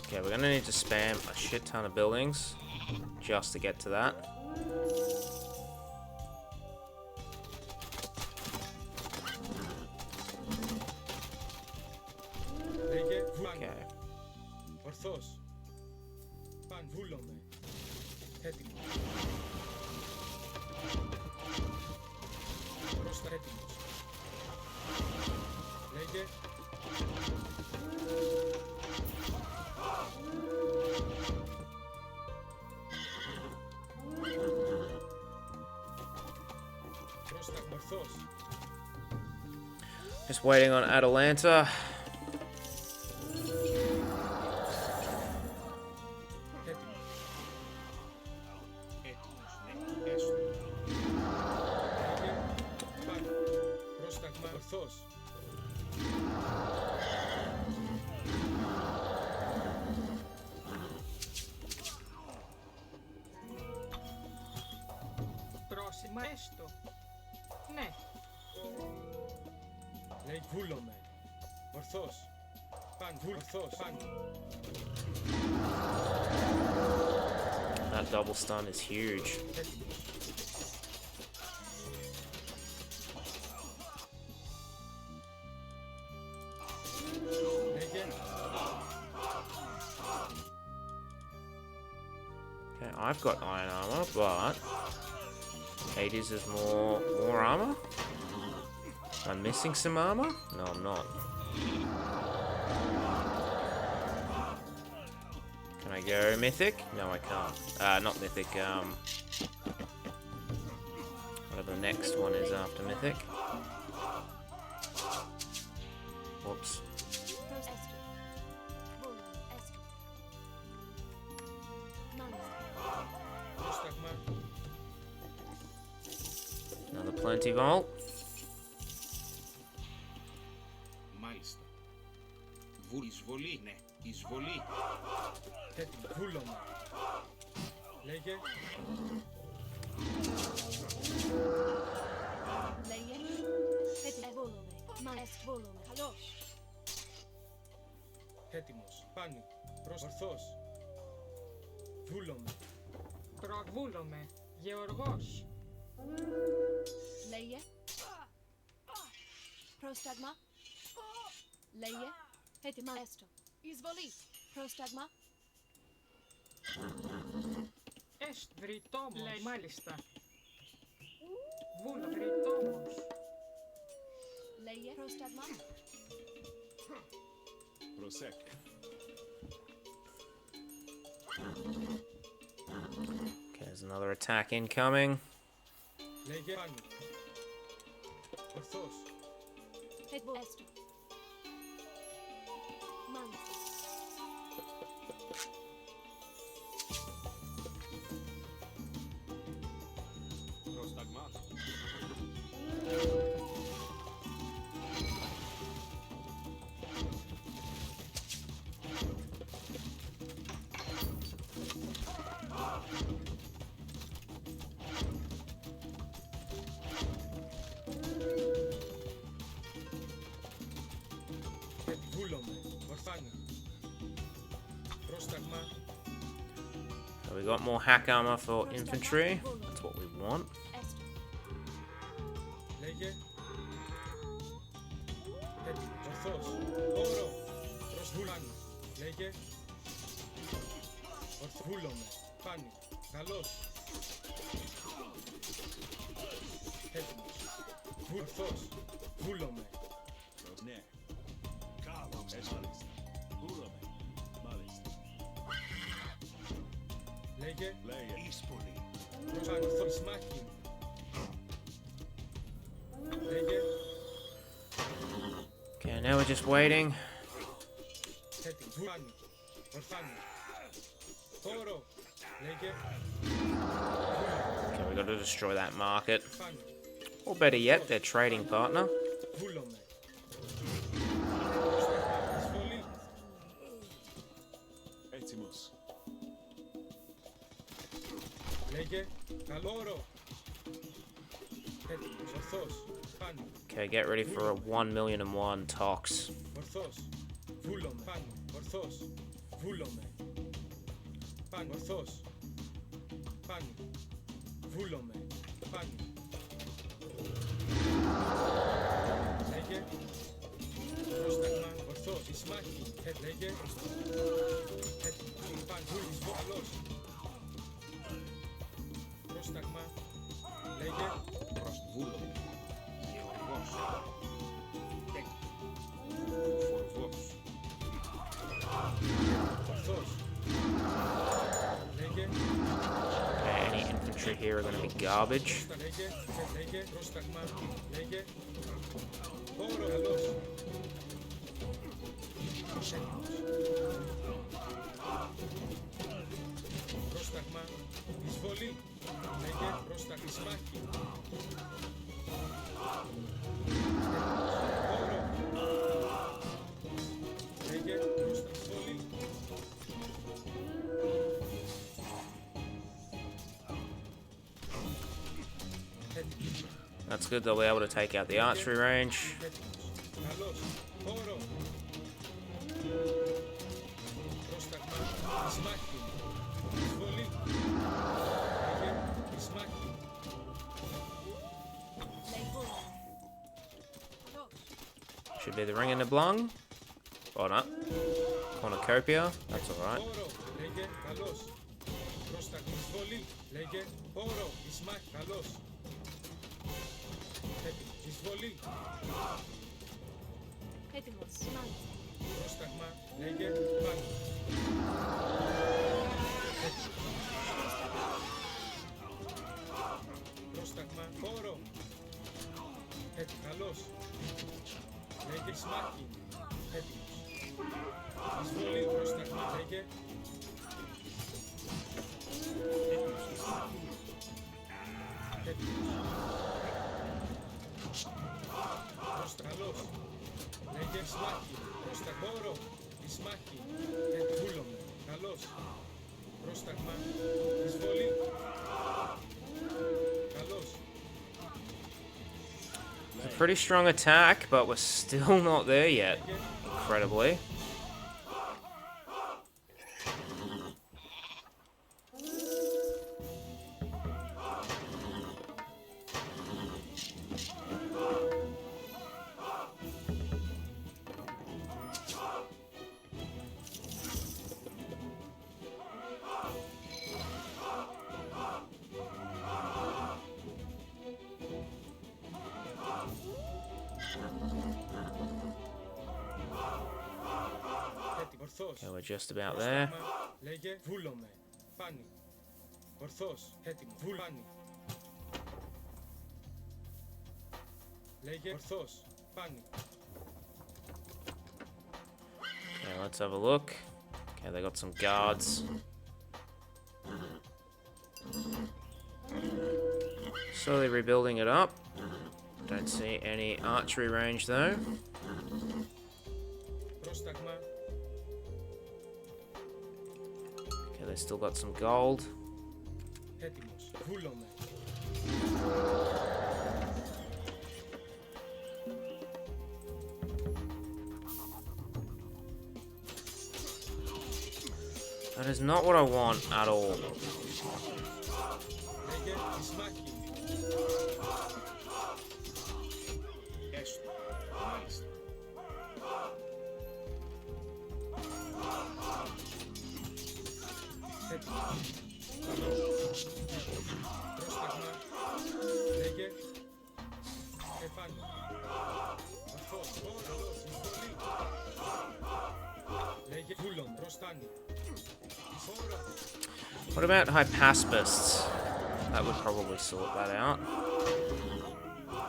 Okay, we're gonna need to spam a shit ton of buildings just to get to that. Λέγε πάνω. Okay. Ορθώς. Παν βούλομαι. Έτοιμος. Πρόστα έτοιμος. Λέγε. Πρόσταγμα ορθώς. Just waiting on Atalanta. Έτοιμος. Έτοιμος, ναι, έστω. Λέγε πάνω. Πρόσταγμα ορθώς. Πρόσημα έστω. Ναι. Λέει βούλομαι. Ορθώς. Παν βούλ. Ορθώς. Παν. That double stun is huge. Έτοιμος. Λέγε. Okay, I've got iron armor, but Hades is more armor. Am I missing some armor? No, I'm not. Can I go mythic? No, I can't. Not mythic. Whatever the next one is after mythic. Whoops. Πρόσταγμα. Another plenty vault. Μάλιστα. Εισβολή, ναι, εισβολή. Έτοιμο. Βούλομαι. Λέγε. Λέγε. Βούλομαι. Μάλιστα. Βούλομαι. Καλώς. Έτοιμος. Πάνι. Προς ορθώς. Βούλομαι. Προβούλομαι. Γεωργός. Λέγε. Πρόσταγμα. Λέγε. Έτοιμα έστω. Εισβολή. Πρόσταγμα. Εστ βρυτόμος. Λέει μάλιστα. Βούλο βρυτόμος. Λέγε. Πρόσταγμα. Προσέχε. Okay, there's another attack incoming. Λέγε. Πάνι. Ορθώς. Έτοιμα έστω. we got more hack armor for infantry. That's what we want. Est. Λέγε. Έτοιμος. Ορθός. Όρο. Προσβούλανε. Λέγε. Ορθβούλομαι. Πάνι. Καλός. Έτοιμος. Ορθός. Βούλομαι. Ναι. Βούλομαι. Μάλιστα. Λέγε. Εισπολή. Πάνι. Ορθός. Μάχη. Λέγε. Okay, now we're just waiting. Έτοιμος. Πάνι. Ορθάνι. Όρο. Λέγε. Okay, we got to destroy that market. Πάνι. Or better yet, their trading partner. Βούλομαι. Εισβολή. Έτοιμος. Λέγε. Καλό όρο. Έτοιμος. Ορθός. Πάνι. Okay, get ready for a 1,000,001 tox. Ορθός. Βούλομαι. Πάνι. Ορθός. Βούλομαι. Πάνι. Ορθός. Πάνι. Βούλομαι. Πάνι. Λέγε. Πρόσταγμα. Ορθός. Ισμάχη. Λέγε. Έτοιμος. Πάνι. Βούλης. Καλός. Πρόσταγμα. Λέγε. Προσβούλομαι. Γεωργός. Φορβός. Ορθός. Λέγε. Okay, any infantry here are going to be garbage. Πρόστα λέγε. Λέγε. Πρόσταγμα. Λέγε. Όρο. Καλός. Πρόσταγμα. Εισβολή. Λέγε. Πρόσταγμα. Ισμάχη. Όρο. Λέγε. Πρόσταγμα. Εισβολή. That's good, they'll be able to take out the archery range. Καλός. Όρο. Πρόσταγμα. Ισμάχη. Εισβολή. Λέγε. Ισμάχη. Leibola. Dos. Should be the ring in the blung. Or not. Cornucopia. That's alright. Όρο. Λέγε. Καλός. Πρόσταγμα. Εισβολή. Λέγε. Όρο. Ισμάχη. Καλός. Έτοιμος. Εισβολή. Έτοιμος. Μάλιστα. Πρόσταγμα. Λέγε. Πάνι. Πρόσταγμα. Όρο. Έτοιμος. Καλός. Λέγε. Ισμάχη. Έτοιμος. Εισβολή. Πρόσταγμα. Λέγε. Έτοιμος. Καλός. Λέγε. Ισμάχη. Πρόσταγμα. Όρο. Ισμάχη. Βούλομαι. Καλός. Πρόσταγμα. Εισβολή. Καλός. A pretty strong attack, but we're still not there yet. Incredibly. Ορθός. Okay, we're just about there. Πρόσταγμα. Λέγε. Βούλομαι. Πάνι. Ορθός. Έτοιμο. Βούλ. Πάνι. Λέγε. Ορθός. Πάνι. Okay, let's have a look. Okay, they got some guards. Slowly rebuilding it up. Don't see any archery range though. Πρόσταγμα. Okay, they still got some gold. Έτοιμος. Βούλομαι. That is not what I want at all. Ισμάχη. Έστω. Μάλιστα. Έτοιμος. Πρόσταγμα. Λέγε. Επάνω. Ορθός. Όρος. Εισβολή. Λέγε. Βούλον. Προστάνει. Εισφόρο. What about Hypaspists? That would probably sort that out.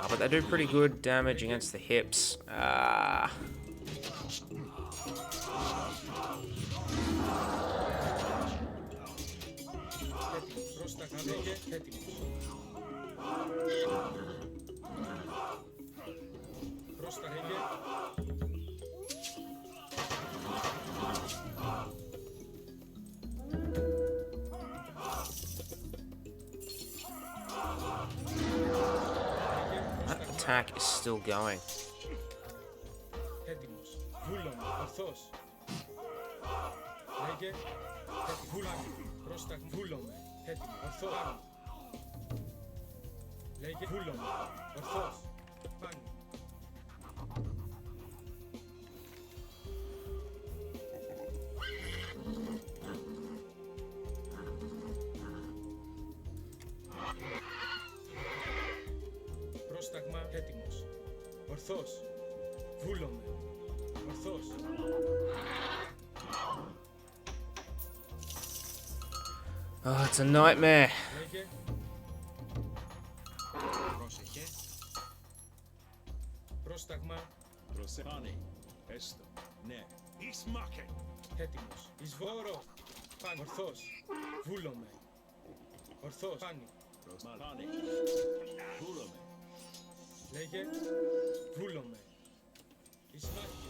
But they do pretty good damage against the hips. Πρόσταγμα. Λέγε. Έτοιμος. Πρόσταγμα. Λέγε. That attack is still going. Έτοιμος. Βούλον. Ορθός. Λέγε. Βούλον. Πρόσταγμα. Βούλον. Έτοιμο. Ορθό. Πάνω. Λέγε. Βούλον. Ορθός. Πάνω. Πρόσταγμα. Έτοιμος. Ορθός. Βούλον. Ορθός. Oh, it's a nightmare. Λέγε. Πρόσεχε. Πρόσταγμα. Προσεχάνει. Έστω. Ναι. Ismache. Έτοιμος. Εισβόρο. Πάνω. Ορθός. Βούλομαι. Ορθός. Πάνω. Προσεχάνει. Βούλομαι. Λέγε. Βούλομαι. Ισμάχη.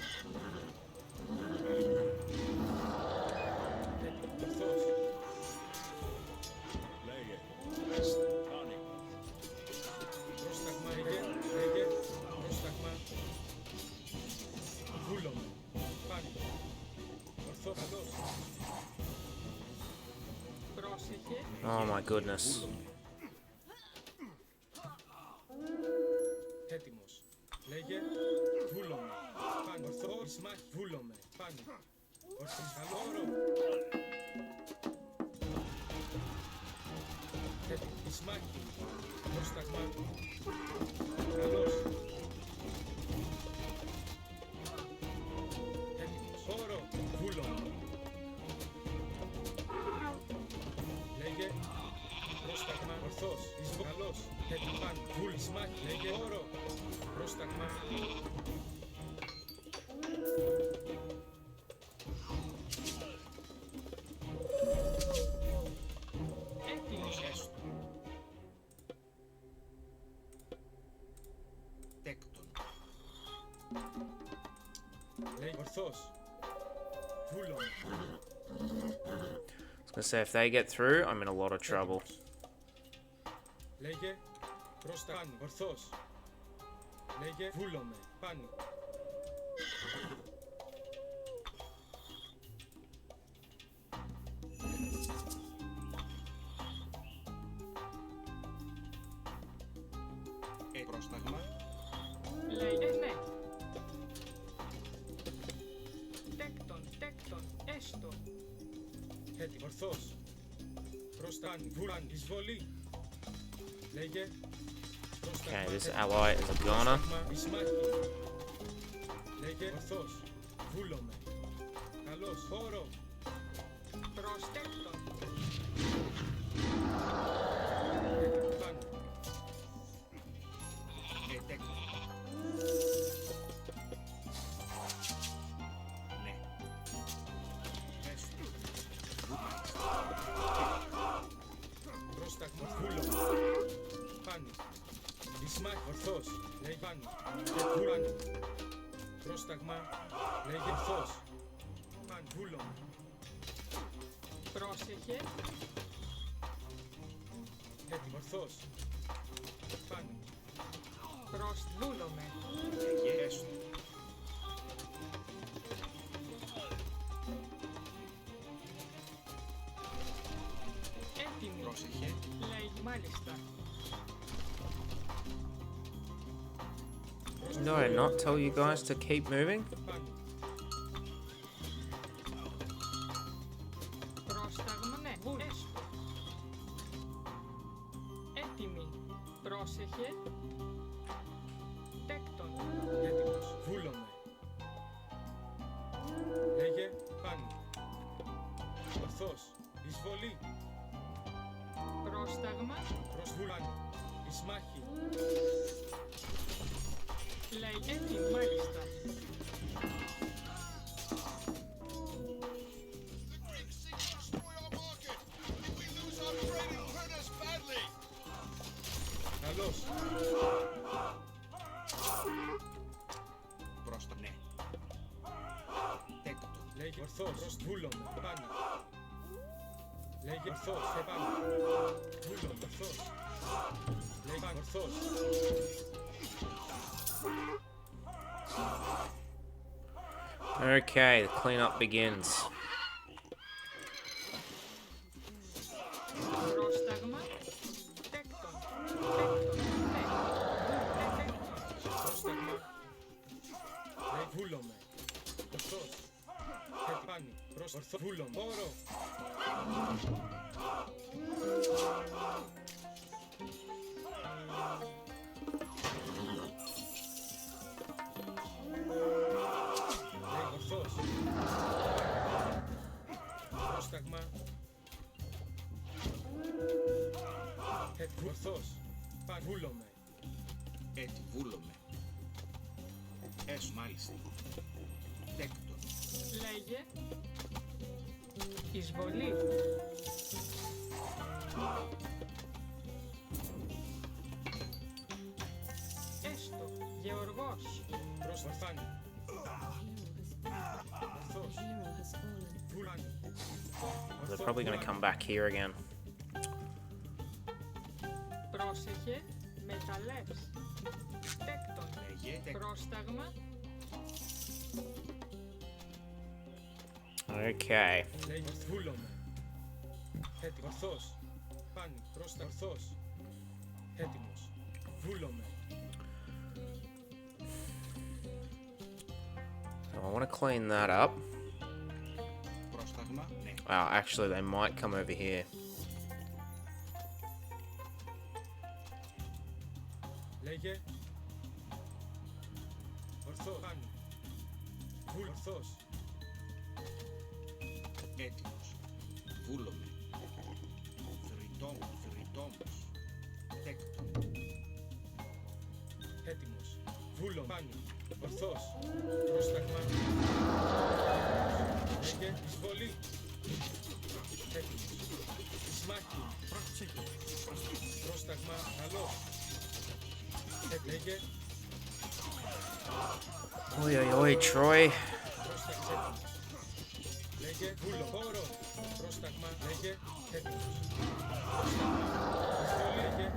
Έτοιμος. Ορθός. Λέγε. Έστω. Κάνει. Πρόσταγμα. Λέγε. Πρόσταγμα. Βούλομαι. Πάνω. Ορθός. Καλός. Πρόσεχε. Oh my goodness. Έτοιμος. Λέγε. Βούλομαι. Πάνω. Ορθός. Ισμάχη. Βούλομαι. Πάνω. Ορθός. Καλόρο. Έτοιμος. Ισμάχη. Πρόσταγμα. Καλός. Έτοιμος. Όρο. Βούλομαι. Λέγε. Πρόσταγμα. Ορθός. Καλός. Έτοιμος. Πάνω. Βούλ. Ισμάχη. Λέγε. Όρο. Πρόσταγμα. Έτοιμος. Έστω. Τέκτον. Λέγε. Ορθός. Βούλομαι. I was gonna say, if they get through, I'm in a lot of trouble. Λέγε. Πρόσταγμα. Ορθός. Λέγε. Βούλομαι. Πάνω. Πρόσταγμα. Λέγε ναι. Τέκτον, τέκτον, έστω. Έτοιμος. Ορθός. Πρόσταγμα. Βούλαν. Εισβολή. Λέγε. Πρόσταγμα. Okay, this ally is a goner. Πρόσταγμα. Ισμάχη. Λέγε. Ορθός. Βούλομαι. Καλός. Όρο. Προς τέκτον. Έτοιμος. Πάνω. Τέκτον. Ναι. Έστω. Πρόσταγμα. Βούλομαι. Πάνω. Ισμάχη. Ορθός. Λέγε. Πάνω. Βούλανε. Πρόσταγμα. Λέγε. Ορθός. Πάνω. Βούλομαι. Πρόσεχε. Έτοιμος. Ορθός. Πάνω. Προς βούλομαι. Λέγε. Έστω. Έτοιμοι. Πρόσεχε. Λέει μάλιστα. Did I not tell you guys to keep moving? Πάνω. Πρόσταγμα, ναι, έστω. Έτοιμη. Πρόσεχε. Τέκτον. Έτοιμος. Βούλομαι. Λέγε πάνω. Ορθός. Εισβολή. Πρόσταγμα. Προσβούλαν. Εις μάχη. Λέει έτοιμη, μάλιστα. Καλώς. Προς το ναι. Τέκτον. Λέγε ορθός. Προσβούλομαι. Πάνω. Λέγε ορθός. Επάνω. Βούλομαι. Ορθός. Λέγε πάνω. Ορθός. Okay, the cleanup begins. Πρόσταγμα. Τέκτον. Τέκτον. Ναι. Τέκτον. Πρόσταγμα. Λέγε βούλομαι. Ορθός. Επάνω. Προς ορθό. Βούλομαι. Όρο. Λέγε ορθός. Πρόσταγμα. Ορθός. Πάνω. Βούλομαι. Έτσι βούλομαι. Έσου μάλιστα. Τέκτον. Λέγε. Εισβολή. Έστω. Γεωργός. Προς ορθάνη. Ορθός. Βούλαν. They're probably going to come back here again. Πρόσεχε. Μεταλλεύς. Τέκτον. Λέγε τέκτον. Πρόσταγμα. Okay. Λέγε βούλομαι. Έτοιμος. Ορθός. Πάνι. Προς τα ορθός. Έτοιμος. Βούλομαι. So I want to clean that up. Πρόσταγμα. Ναι. Well, actually, they might come over here. Λέγε. Ορθό. Πάνι. Βούλ. Ορθός. Έτοιμος. Βούλομαι. Θρητόμος. Θρητόμος. Τέκτον. Έτοιμος. Βούλομαι. Πάνι. Ορθός. Πρόσταγμα. Λέγε. Εισβολή. Έτοιμος. Εισμάχη. Πρόσταγμα. Καλός. Λέγε. Oi, oi, oi, Troy. Πρόσταγμα. Έτοιμος. Λέγε. Βούλο. Χώρο. Πρόσταγμα. Λέγε. Έτοιμος. Εισβολή. Λέγε.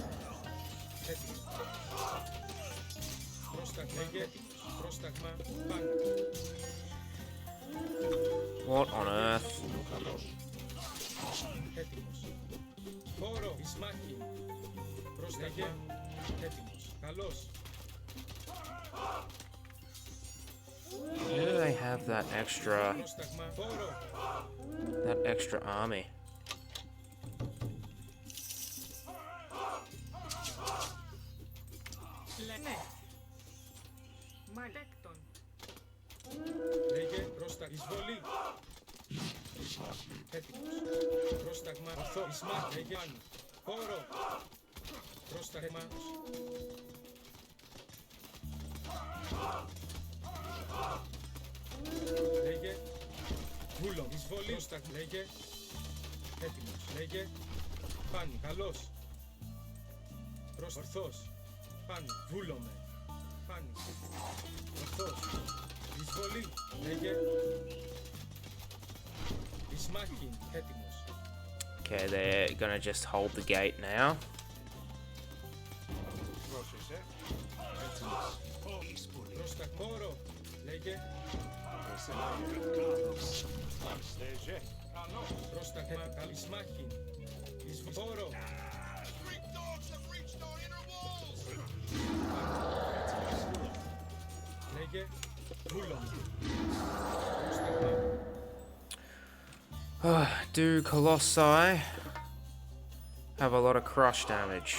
Έτοιμος. Πρόσταγμα. Λέγε. Πρόσταγμα. Πάνω. What on earth? Έτοιμος. Χώρο. Εισμάχη. Πρόσταγμα. Έτοιμος. Καλός. Where do they have that extra Πρόσταγμα. Χώρο. army? Ναι. Τέκτον. Λέγε. Πρόσταγμα. Εισβολή. Έτοιμος. Πρόσταγμα. Ορθό. Εισμάχη. Λέγε. Πάνω. Χώρο. Πρόσταγμα. Λέγε. Βούλο. Εισβολή. Πρόσταγμα. Λέγε. Έτοιμος. Λέγε. Πάνω. Καλός. Ορθός. Πάνω. Βούλομαι. Πάνω. Ορθός. Εισβολή. Λέγε. Εισμάχη. Έτοιμος. Okay, they're gonna just hold the gate now. Πρόσεχε. Πρόσταγμα. Χώρο. Λέγε. Πρόσταγμα. Εισμάχη. Εις βόρο. Greek dogs have reached our inner walls! Λέγε. Βούλωμα. Do Colossi have a lot of crush damage?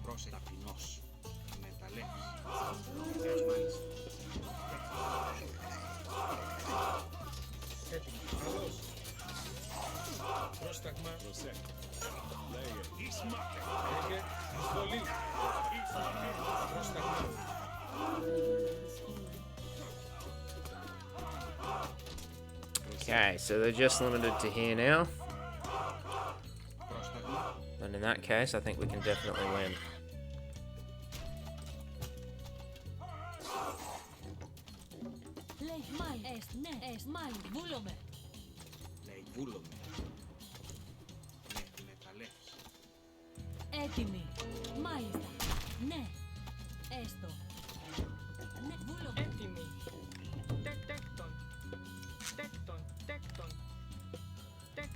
Πρόσεχε ταπεινός. Με τα λέξεις. Έτοιμο. Καλώς. Πρόσταγμα. Λέγε. Εισβολή. Πρόσταγμα. Okay, so they're just limited to here now. And in that case, I think we can definitely win. Λέει μάι, μάι, βούλομαι. Λέει βούλομαι. Με τα λέξεις. Έτοιμη. Μάλιστα. Ναι. Έστω. Ναι, βούλομαι. Έτοιμοι. Τέκτον. Τέκτον. Τέκτον.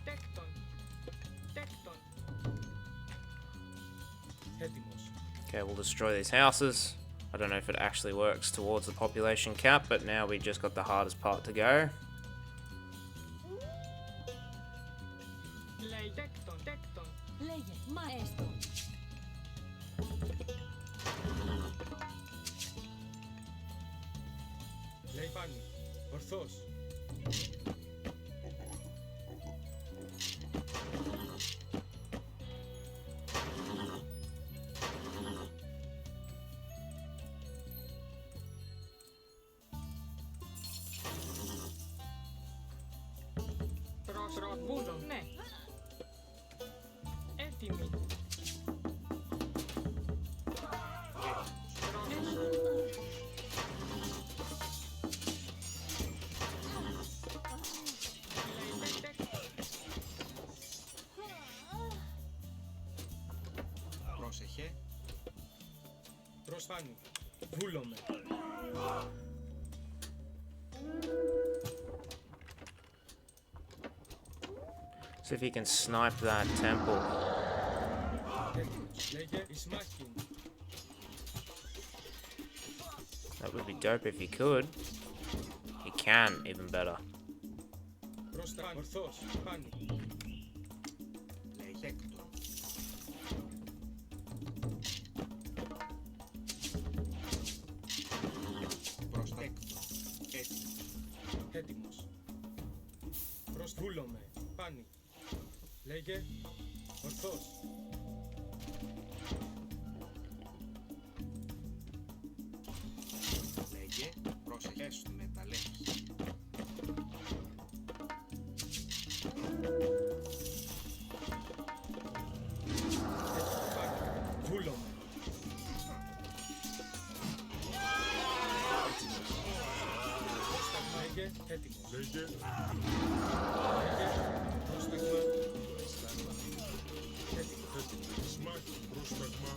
Τέκτον. Τέκτον. Έτοιμος. Okay, we'll destroy these houses. I don't know if it actually works towards the population cap, but now we just got the hardest part to go. Λέει τέκτον. Τέκτον. Λέγε. Μα έστω. Λέει πάνω. Ορθώς. Βούλω. Ναι. Έτοιμοι. Πρόσεχε. Προς πάνω. Βούλομαι. See if he can snipe that temple. Έτοιμος. Λέγε. Εις μάχην. That would be dope if he could. He can, even better. Προς τα πάνω. Ορθώς. Πάνω. Λέει τέκτον. Προς τέκτον. Έτοιμος. Έτοιμος. Προς βούλομαι. Πάνω. Λέγε. Ορθώς. Λέγε. Πρόσεχε σου με τα λέξεις. Βούλομαι. Λέγε. Έτοιμος. Λέγε. Πρόσταγμα. Έτοιμος. Πρόσταγμα.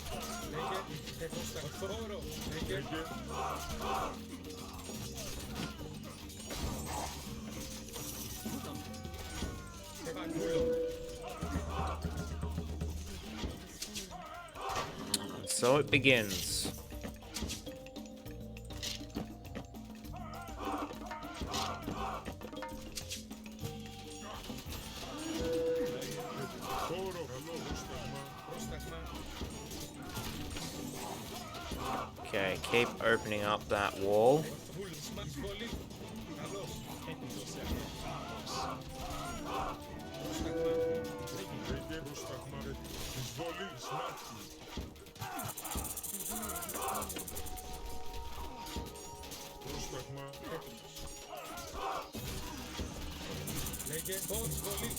Λέγε. Πρόσταγμα. Φόρο. Λέγε. Βούλομαι. So it begins. Okay, keep opening up that wall. Εισβολή. Καλώς. Λέγε. Πώς βολή.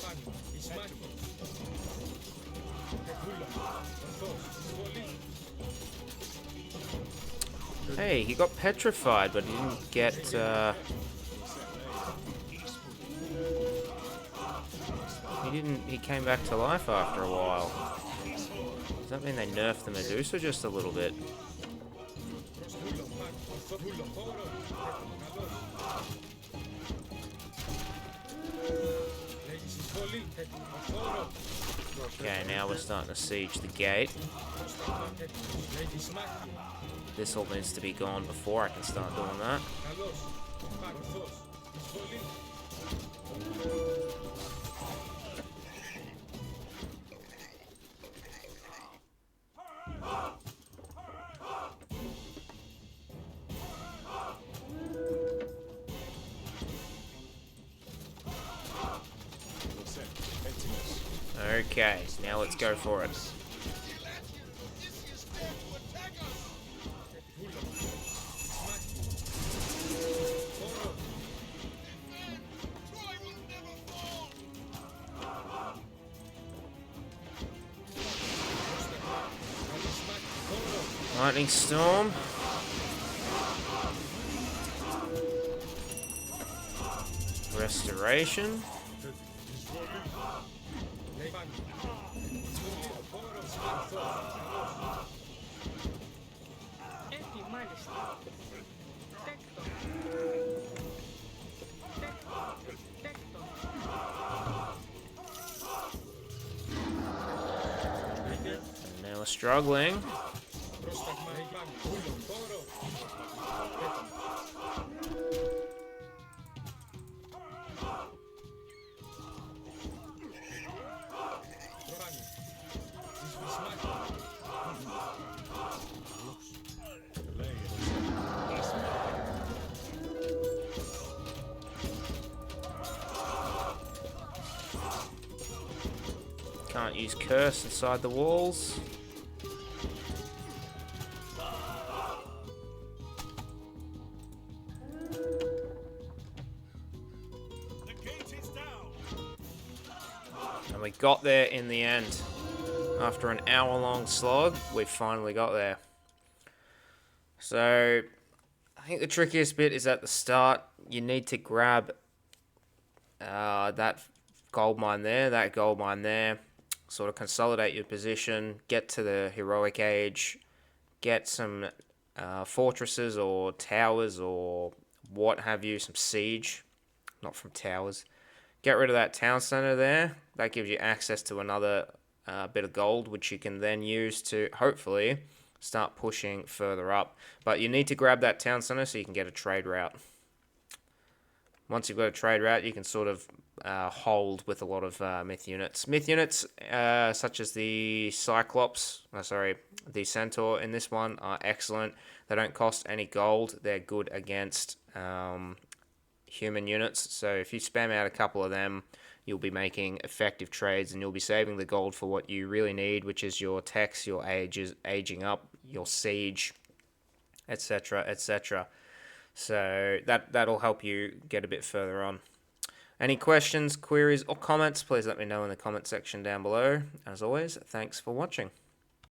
Πάνω. Εις μάχη. Βούλομαι. Ορθώς. Εισβολή. Hey, he got petrified, but he didn't get, he came back to life after a while. Does that mean they nerfed the Medusa just a little bit? Okay, now we're starting to siege the gate. This all needs to be gone before I can start doing that. Okay, so now let's go for it. Lightning storm. Restoration. And now we're struggling. Can't use curse inside the walls. The gate is down. And we got there in the end. After an hour-long slog, we finally got there. So, I think the trickiest bit is at the start. You need to grab that gold mine there, sort of consolidate your position, get to the heroic age, get some fortresses or towers or what have you, some siege, not from towers. Get rid of that town center there. That gives you access to another bit of gold, which you can then use to hopefully start pushing further up. But you need to grab that town center so you can get a trade route. Once you've got a trade route, you can sort of hold with a lot of myth units. Myth units such as the Cyclops, the Centaur in this one are excellent. They don't cost any gold. They're good against human units. So if you spam out a couple of them, you'll be making effective trades and you'll be saving the gold for what you really need, which is your techs, your aging up, your siege, etc., etc. So that'll help you get a bit further on. Any questions, queries, or comments, please let me know in the comment section down below. As always, thanks for watching.